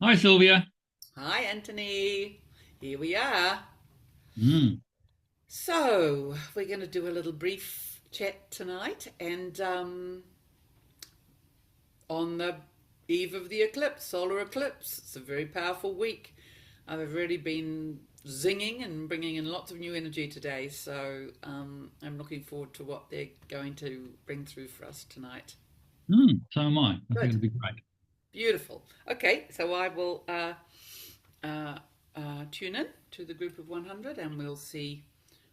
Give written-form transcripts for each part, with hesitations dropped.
Hi, Sylvia. Hi, Anthony. Here we are. Mm, So, we're going to do a little brief chat tonight and on the eve of the eclipse, solar eclipse. It's a very powerful week. I've really been zinging and bringing in lots of new energy today, so I'm looking forward to what they're going to bring through for us tonight. so am I. I think Good. it'll be great. Beautiful. Okay, so I will uh, tune in to the group of 100 and we'll see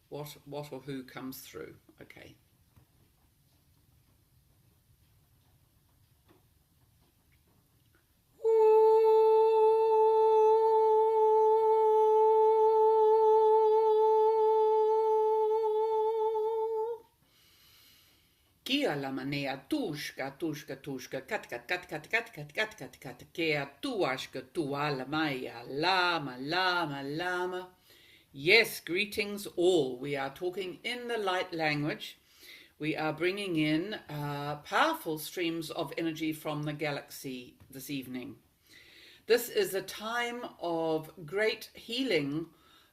what or who comes through. Okay. Kia la manea tushka tushka tushka kat kat kat kat kat kat kat kat kat kea tuashka tuala maya lama lama lama. Yes, greetings all. We are talking in the light language. We are bringing in powerful streams of energy from the galaxy this evening. This is a time of great healing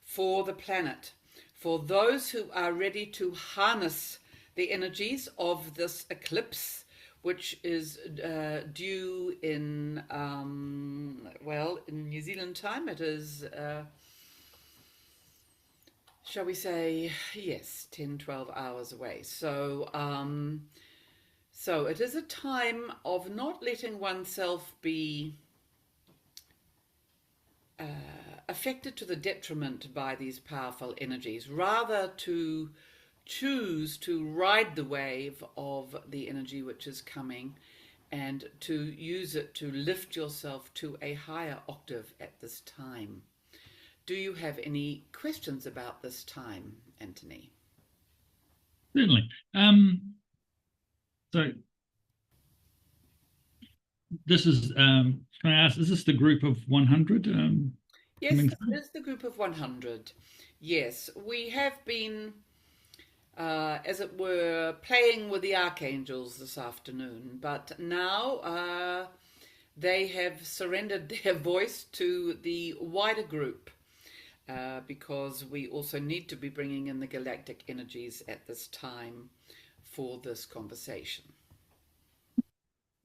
for the planet, for those who are ready to harness the energies of this eclipse, which is due in, well, in New Zealand time, it is, shall we say, yes, 10, 12 hours away. So it is a time of not letting oneself be affected to the detriment by these powerful energies, rather to choose to ride the wave of the energy which is coming and to use it to lift yourself to a higher octave at this time. Do you have any questions about this time, Anthony? Certainly. So this is, can I ask, is this the group of 100 Yes, coming this through? is the group of 100. Yes, we have been as it were, playing with the archangels this afternoon. But now they have surrendered their voice to the wider group because we also need to be bringing in the galactic energies at this time for this conversation.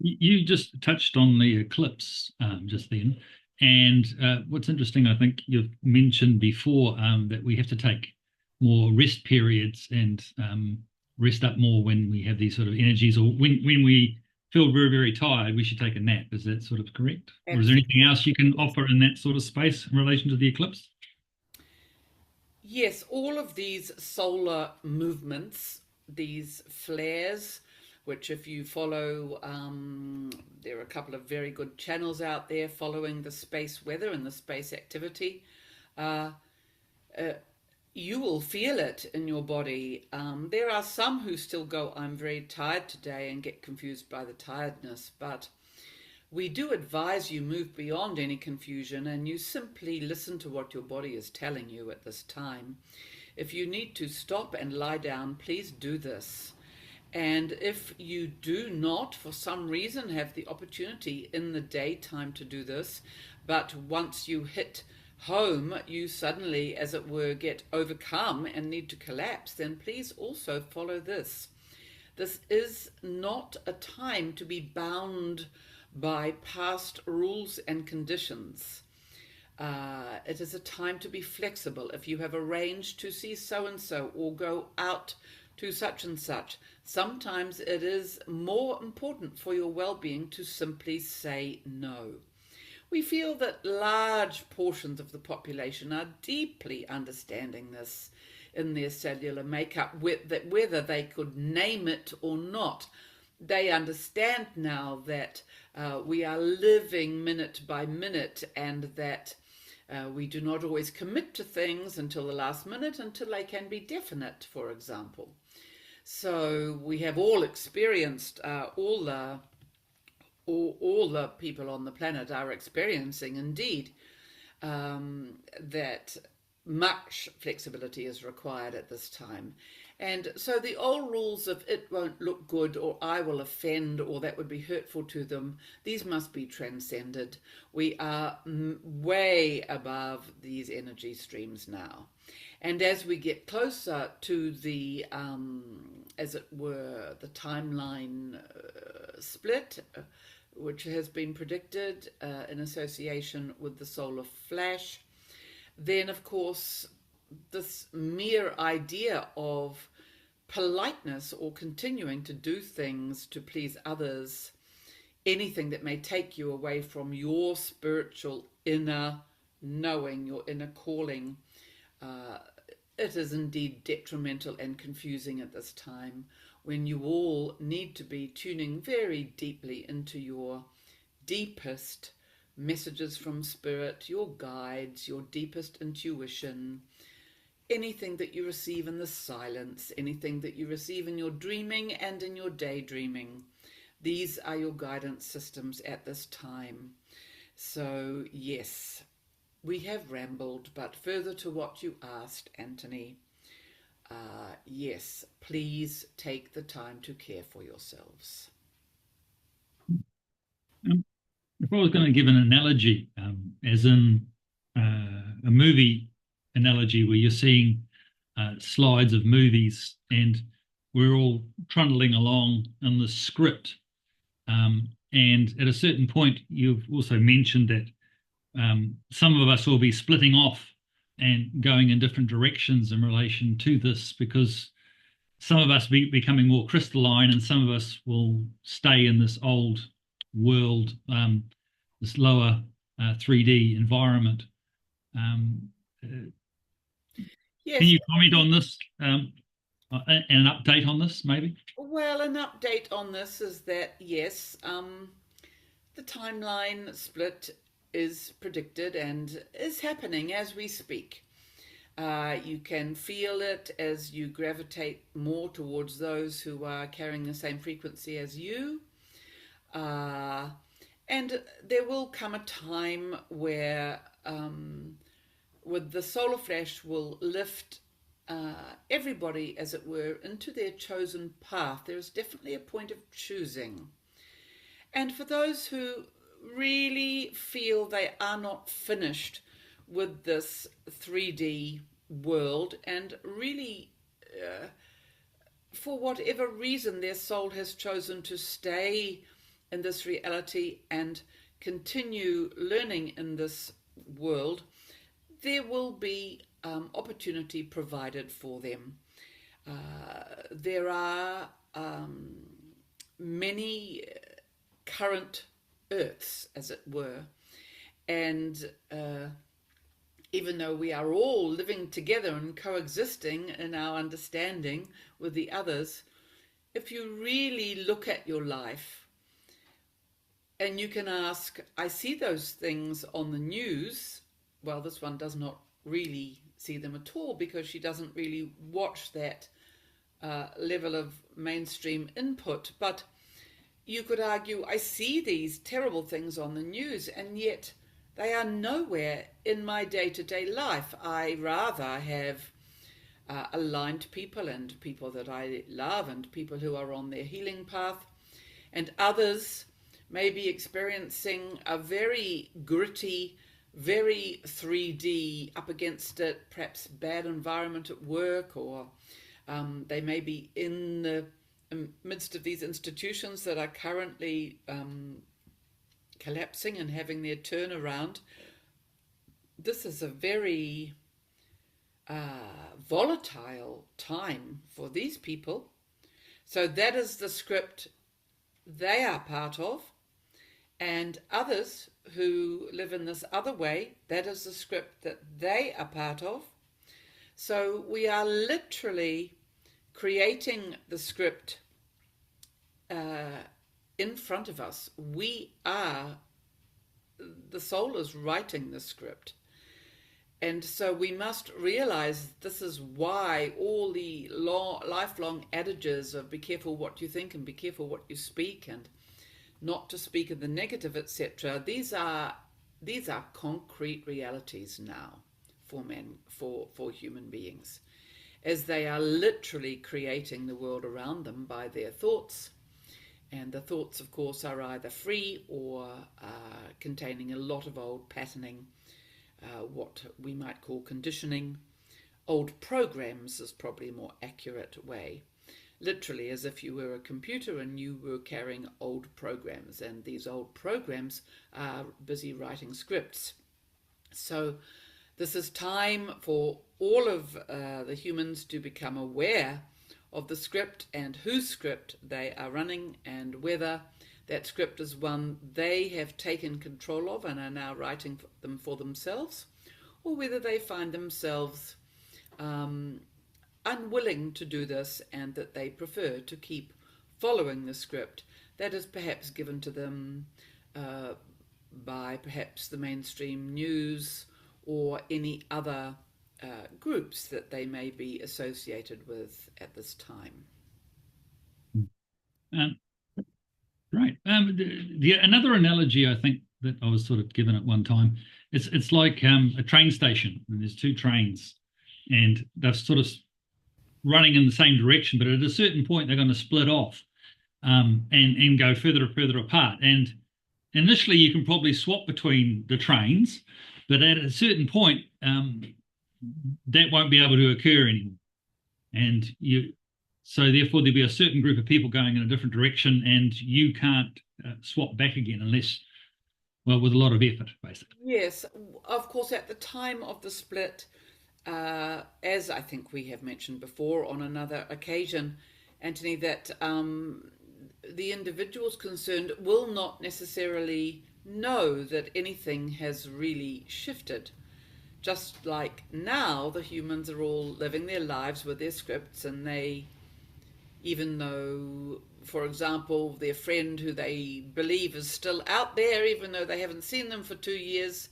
You just touched on the eclipse just then. And what's interesting, I think you've mentioned before that we have to take more rest periods and rest up more when we have these sort of energies, or when we feel very, very tired, we should take a nap. Is that sort of correct? Or is there anything Absolutely. else you can offer in that sort of space in relation to the eclipse? Yes, all of these solar movements, these flares, which if you follow, there are a couple of very good channels out there following the space weather and the space activity. Uh, uh, you will feel it in your body. There are some who still go, I'm very tired today, and get confused by the tiredness, but we do advise you move beyond any confusion and you simply listen to what your body is telling you at this time. If you need to stop and lie down, please do this. And if you do not, for some reason, have the opportunity in the daytime to do this, but once you hit home, you suddenly, as it were, get overcome and need to collapse, then please also follow this. This is not a time to be bound by past rules and conditions. It is a time to be flexible. If you have arranged to see so and so or go out to such and such, sometimes it is more important for your well being to simply say no. We feel that large portions of the population are deeply understanding this in their cellular makeup, that whether they could name it or not. They understand now that we are living minute by minute and that we do not always commit to things until the last minute, until they can be definite, for example. So we have all experienced all the people on the planet are experiencing indeed that much flexibility is required at this time. And so the old rules of it won't look good or I will offend or that would be hurtful to them, these must be transcended. We are way above these energy streams now. And as we get closer to the, as it were, the timeline split, which has been predicted in association with the solar flash, then of course this mere idea of politeness or continuing to do things to please others, anything that may take you away from your spiritual inner knowing, your inner calling, it is indeed detrimental and confusing at this time when you all need to be tuning very deeply into your deepest messages from spirit, your guides, your deepest intuition, anything that you receive in the silence, anything that you receive in your dreaming and in your daydreaming. These are your guidance systems at this time. So yes, we have rambled, but further to what you asked, Anthony, yes, please take the time to care for yourselves. If I was going to give an analogy, as in a movie analogy where you're seeing slides of movies and we're all trundling along in the script, and at a certain point you've also mentioned that some of us will be splitting off and going in different directions in relation to this, because some of us be becoming more crystalline and some of us will stay in this old world, this lower 3D environment. Yes. Can you comment on this and an update on this, maybe? Well, an update on this is that, yes, the timeline split is predicted and is happening as we speak. You can feel it as you gravitate more towards those who are carrying the same frequency as you. And there will come a time where, with the solar flash, will lift everybody, as it were, into their chosen path. There is definitely a point of choosing. And for those who really feel they are not finished with this 3D world and really, for whatever reason, their soul has chosen to stay in this reality and continue learning in this world, there will be opportunity provided for them. There are many current Earths, as it were, and even though we are all living together and coexisting in our understanding with the others, if you really look at your life and you can ask, I see those things on the news. Well, this one does not really see them at all because she doesn't really watch that level of mainstream input. But you could argue, I see these terrible things on the news and yet they are nowhere in my day-to-day life. I rather have aligned people and people that I love and people who are on their healing path, and others may be experiencing a very gritty, very 3D, up against it, perhaps bad environment at work, or they may be in the midst of these institutions that are currently collapsing and having their turnaround. This is a very volatile time for these people. So that is the script they are part of, and others who live in this other way, that is the script that they are part of. So we are literally creating the script in front of us. We are, the soul is writing the script. And so we must realize this is why all the lifelong adages of be careful what you think and be careful what you speak and not to speak of the negative, etc. These are concrete realities now for human beings. as they are literally creating the world around them by their thoughts. And the thoughts, of course, are either free or containing a lot of old patterning, what we might call conditioning. Old programs is probably a more accurate way. Literally, as if you were a computer and you were carrying old programs, and these old programs are busy writing scripts. So this is time for all of the humans to become aware of the script and whose script they are running, and whether that script is one they have taken control of and are now writing them for themselves, or whether they find themselves unwilling to do this, and that they prefer to keep following the script that is perhaps given to them by perhaps the mainstream news or any other groups that they may be associated with at this time. Right. Another analogy I think that I was sort of given at one time, it's like a train station, and there's two trains, and they're sort of running in the same direction, but at a certain point they're going to split off and go further and further apart. And initially you can probably swap between the trains, but at a certain point that won't be able to occur anymore. And so therefore there'll be a certain group of people going in a different direction, and you can't swap back again unless, well, with a lot of effort, basically. Yes, of course, at the time of the split, as I think we have mentioned before on another occasion, Anthony, that the individuals concerned will not necessarily know that anything has really shifted. Just like now, the humans are all living their lives with their scripts, and they, even though, for example, their friend who they believe is still out there, even though they haven't seen them for 2 years,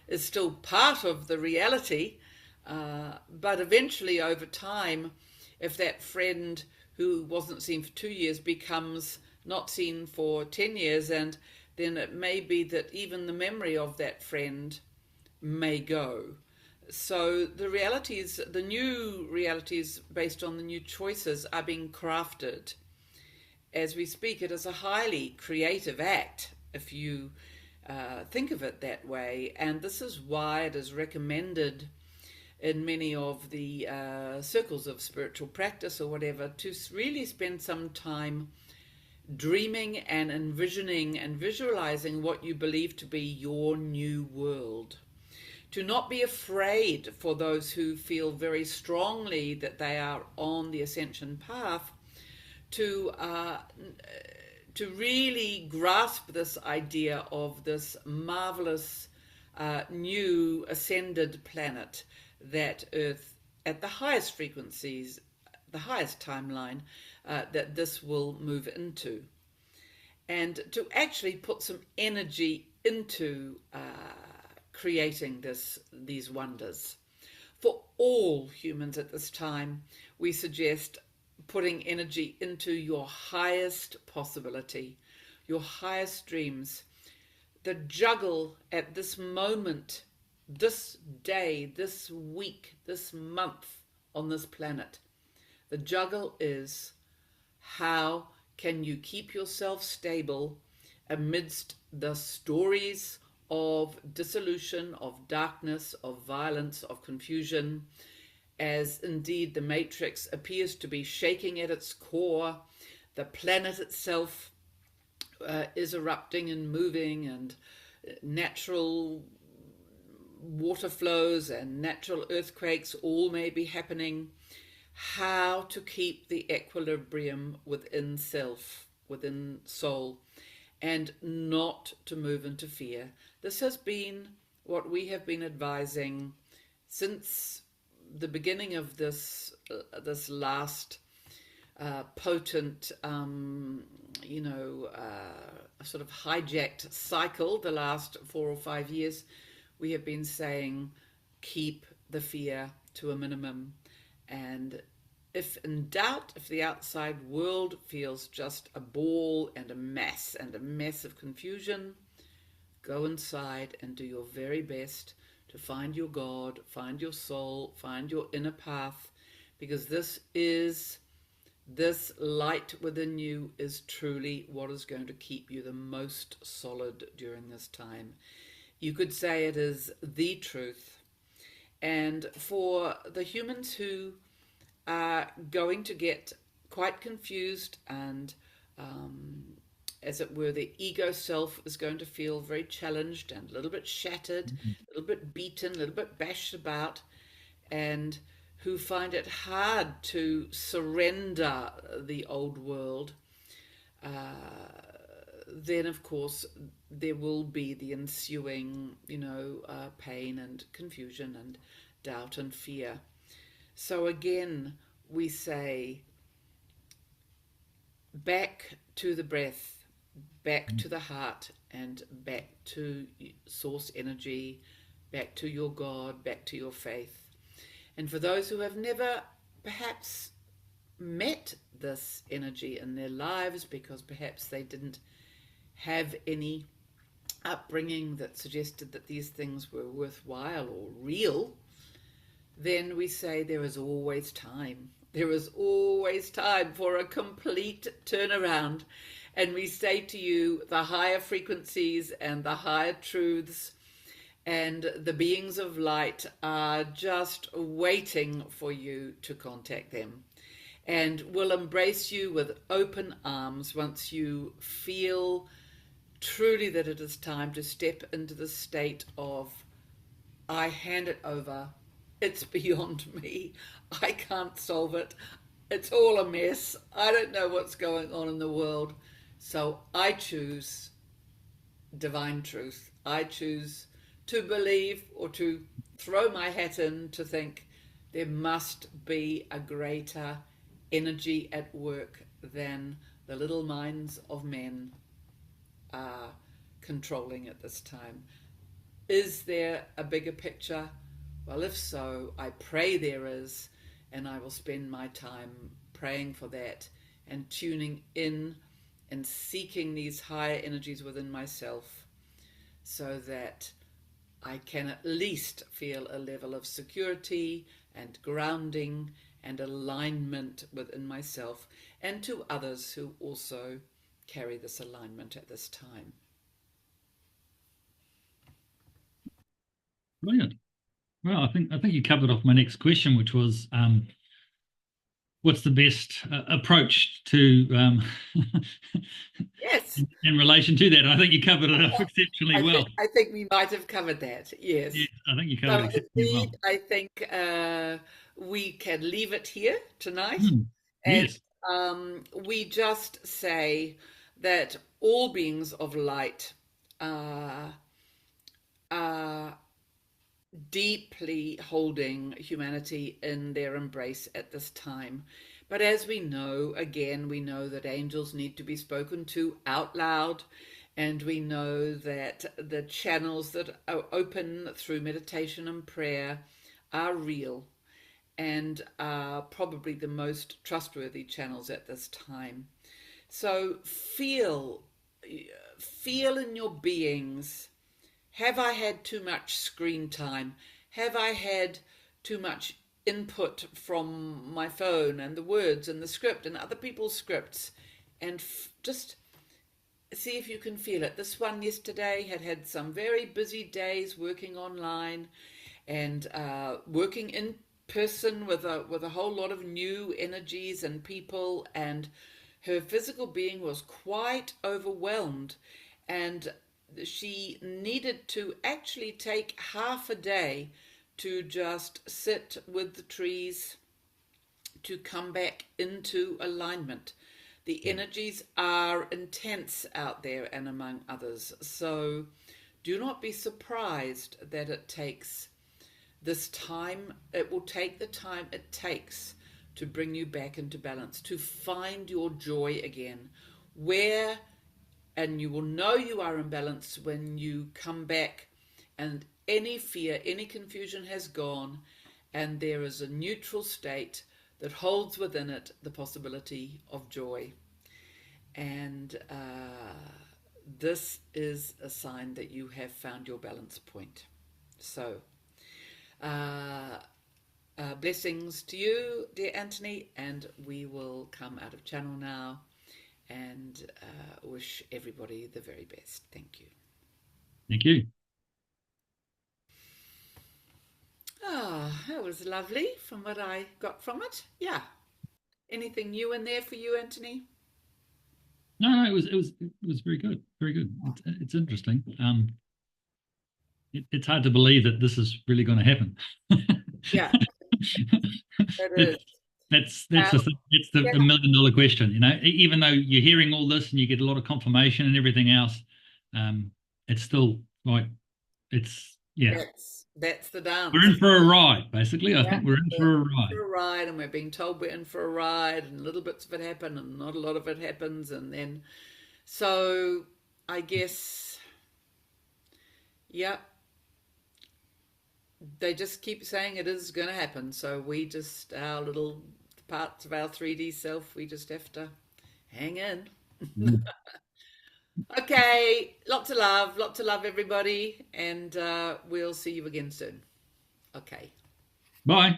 is still part of the reality. But eventually, over time, if that friend who wasn't seen for 2 years becomes not seen for 10 years, and then it may be that even the memory of that friend may go. So the realities, the new realities based on the new choices, are being crafted as we speak. It is a highly creative act, if you think of it that way. And this is why it is recommended in many of the circles of spiritual practice or whatever, to really spend some time dreaming and envisioning and visualizing what you believe to be your new world. To not be afraid, for those who feel very strongly that they are on the ascension path, to really grasp this idea of this marvelous new ascended planet that Earth, at the highest frequencies, the highest timeline, that this will move into. And to actually put some energy into creating these wonders. For all humans at this time, we suggest putting energy into your highest possibility, your highest dreams. The juggle at this moment, this day, this week, this month on this planet, the juggle is: how can you keep yourself stable amidst the stories of dissolution, of darkness, of violence, of confusion, as indeed the matrix appears to be shaking at its core. The planet itself is erupting and moving, and natural water flows and natural earthquakes all may be happening. How to keep the equilibrium within self, within soul, and not to move into fear. This has been what we have been advising since the beginning of this last potent, sort of hijacked cycle. The last 4 or 5 years, we have been saying, keep the fear to a minimum. And if in doubt, if the outside world feels just a ball and a mess of confusion, go inside and do your very best to find your God, find your soul, find your inner path, because this light within you is truly what is going to keep you the most solid during this time. You could say it is the truth. And for the humans who are going to get quite confused and, as it were, the ego self is going to feel very challenged and a little bit shattered, a little bit beaten, a little bit bashed about, and who find it hard to surrender the old world, then of course there will be the ensuing, pain and confusion and doubt and fear. So again, we say back to the breath, back to the heart, and back to source energy, back to your God, back to your faith. And for those who have never perhaps met this energy in their lives, because perhaps they didn't have any upbringing that suggested that these things were worthwhile or real, then we say there is always time. There is always time for a complete turnaround. And we say to you, the higher frequencies and the higher truths and the beings of light are just waiting for you to contact them, and will embrace you with open arms once you feel truly that it is time to step into the state of, I hand it over. It's beyond me. I can't solve it. It's all a mess. I don't know what's going on in the world. So I choose divine truth. I choose to believe, or to throw my hat in to think there must be a greater energy at work than the little minds of men are controlling at this time. Is there a bigger picture? Well, if so, I pray there is, and I will spend my time praying for that and tuning in and seeking these higher energies within myself, so that I can at least feel a level of security and grounding and alignment within myself and to others who also carry this alignment at this time. Brilliant. Well, I think you covered off my next question, which was what's the best approach to Yes, in relation to that. I think you covered it up exceptionally well. I think we might have covered that. Yes. Yes, I think you covered it exceptionally well. I think we can leave it here tonight. And Yes. we just say that all beings of light are deeply holding humanity in their embrace at this time. But as we know, again, we know that angels need to be spoken to out loud, and we know that the channels that are open through meditation and prayer are real and are probably the most trustworthy channels at this time. So feel in your beings, have I had too much screen time? Have I had too much input from my phone and the words and the script and other people's scripts? And just see if you can feel it. This one yesterday had some very busy days working online and working in person with a whole lot of new energies and people, and her physical being was quite overwhelmed, and she needed to actually take half a day to just sit with the trees to come back into alignment. The energies are intense out there and among others, so do not be surprised that it takes this time. It will take the time it takes to bring you back into balance, to find your joy again, and you will know you are in balance when you come back and any fear, any confusion has gone, and there is a neutral state that holds within it the possibility of joy. And this is a sign that you have found your balance point. So Blessings to you, dear Anthony, and we will come out of channel now and wish everybody the very best. Thank you. Thank you. Ah, that was lovely from what I got from it. Yeah. Anything new in there for you, Anthony? No, it was very good, very good. It's interesting. It's hard to believe that this is really going to happen. Yeah, it That, is. that's the thing, that's Yeah, the $1 million question. Even though you're hearing all this and you get a lot of confirmation and everything else, it's still like it's yeah. that's the We're dance. in for a ride, basically. I Yeah, think we're in we're for a in ride. for a ride, and we're being told we're in for a ride, and little bits of it happen, and not a lot of it happens, and then so I guess, yeah, they just keep saying it is going to happen. So we just, our little parts of our 3D self, we just have to hang in. Mm. Okay, lots of love, everybody, and we'll see you again soon. Okay. Bye.